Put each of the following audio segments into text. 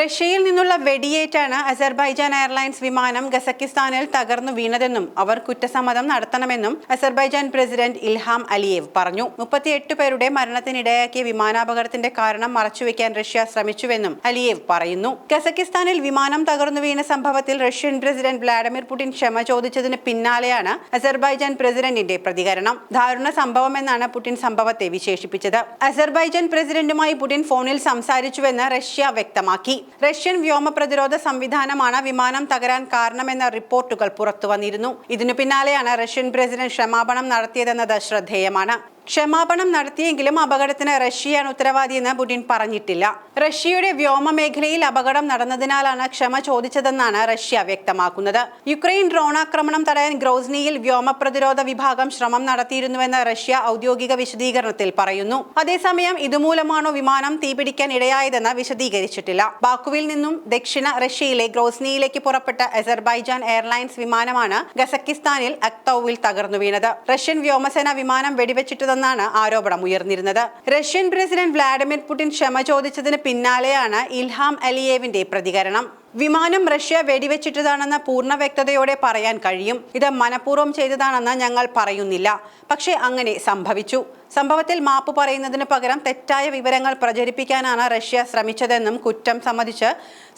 റഷ്യയിൽ നിന്നുള്ള വെടിയേറ്റാണ് Azerbaijan airlines വിമാനം കസക്കിസ്ഥാനിൽ തകർന്നു വീണതെന്നും അവർ കുറ്റസമ്മതം നടത്തണമെന്നും അസർബൈജാൻ പ്രസിഡന്റ് ഇൽഹാം അലിയേവ് പറഞ്ഞു. 38 പേരുടെ മരണത്തിനിടയാക്കിയ വിമാനാപകടത്തിന്റെ കാരണം മറച്ചുവെക്കാൻ റഷ്യ ശ്രമിച്ചുവെന്നും അലിയേവ് പറയുന്നു. കസക്കിസ്ഥാനിൽ വിമാനം തകർന്നു വീണ സംഭവത്തിൽ റഷ്യൻ പ്രസിഡന്റ് വ്ളാഡിമിർ പുടിൻ ക്ഷമ ചോദിച്ചതിന് പിന്നാലെയാണ് അസർബൈജാൻ പ്രസിഡന്റിന്റെ പ്രതികരണം. ദാരുണ സംഭവമെന്നാണ് പുടിൻ സംഭവത്തെ വിശേഷിപ്പിച്ചത്. അസർബൈജാൻ പ്രസിഡന്റുമായി പുടിൻ ഫോണിൽ സംസാരിച്ചുവെന്ന് റഷ്യ വ്യക്തമാക്കി. റഷ്യൻ വ്യോമ പ്രതിരോധ സംവിധാനമാണ് വിമാനം തകരാൻ കാരണമെന്ന റിപ്പോർട്ടുകൾ പുറത്തുവന്നിരുന്നു. ഇതിനു പിന്നാലെയാണ് റഷ്യൻ പ്രസിഡന്റ് ക്ഷമാപണം നടത്തിയതെന്നത് ശ്രദ്ധേയമാണ്. ക്ഷമാപണം നടത്തിയെങ്കിലും അപകടത്തിന് റഷ്യയാണ് ഉത്തരവാദിയെന്ന് പുടിൻ പറഞ്ഞിട്ടില്ല. റഷ്യയുടെ വ്യോമ മേഖലയിൽ അപകടം നടന്നതിനാലാണ് ക്ഷമ ചോദിച്ചതെന്നാണ് റഷ്യ വ്യക്തമാക്കുന്നത്. യുക്രൈൻ ഡ്രോണാക്രമണം തടയാൻ ഗ്രോസ്നിയിൽ വ്യോമ പ്രതിരോധ വിഭാഗം ശ്രമം നടത്തിയിരുന്നുവെന്ന് റഷ്യ ഔദ്യോഗിക വിശദീകരണത്തിൽ പറയുന്നു. അതേസമയം ഇതുമൂലമാണോ വിമാനം തീപിടിക്കാൻ ഇടയായതെന്ന് വിശദീകരിച്ചിട്ടില്ല. ബാക്കുവിൽ നിന്നും ദക്ഷിണ റഷ്യയിലെ ഗ്രോസ്നിയിലേക്ക് പുറപ്പെട്ട അസർബൈജാൻ എയർലൈൻസ് വിമാനമാണ് കസക്കിസ്ഥാനിൽ അക്തൌവിൽ തകർന്നു വീണത്. റഷ്യൻ വ്യോമസേന വിമാനം വെടിവെച്ചിട്ട് ാണ് ആരോപണം ഉയർന്നിരുന്നത്. റഷ്യൻ പ്രസിഡന്റ് വ്ളാഡിമിർ പുടിൻ ക്ഷമ ചോദിച്ചതിന് പിന്നാലെയാണ് ഇൽഹാം അലിയേവിന്റെ പ്രതികരണം. വിമാനം റഷ്യ വെടിവെച്ചിട്ടതാണെന്ന് പൂർണ്ണ വ്യക്തതയോടെ പറയാൻ കഴിയും. ഇത് മനഃപൂർവ്വം ചെയ്തതാണെന്ന് ഞങ്ങൾ പറയുന്നില്ല. പക്ഷേ അങ്ങനെ സംഭവിച്ചു. സംഭവത്തിൽ മാപ്പ് പറയുന്നതിന് പകരം തെറ്റായ വിവരങ്ങൾ പ്രചരിപ്പിക്കാനാണ് റഷ്യ ശ്രമിച്ചതെന്നും കുറ്റം സമ്മതിച്ച്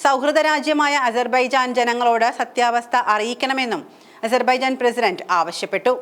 സൗഹൃദ രാജ്യമായ അസർബൈജാൻ ജനങ്ങളോട് സത്യാവസ്ഥ അറിയിക്കണമെന്നും അസർബൈജാൻ പ്രസിഡന്റ് ആവശ്യപ്പെട്ടു.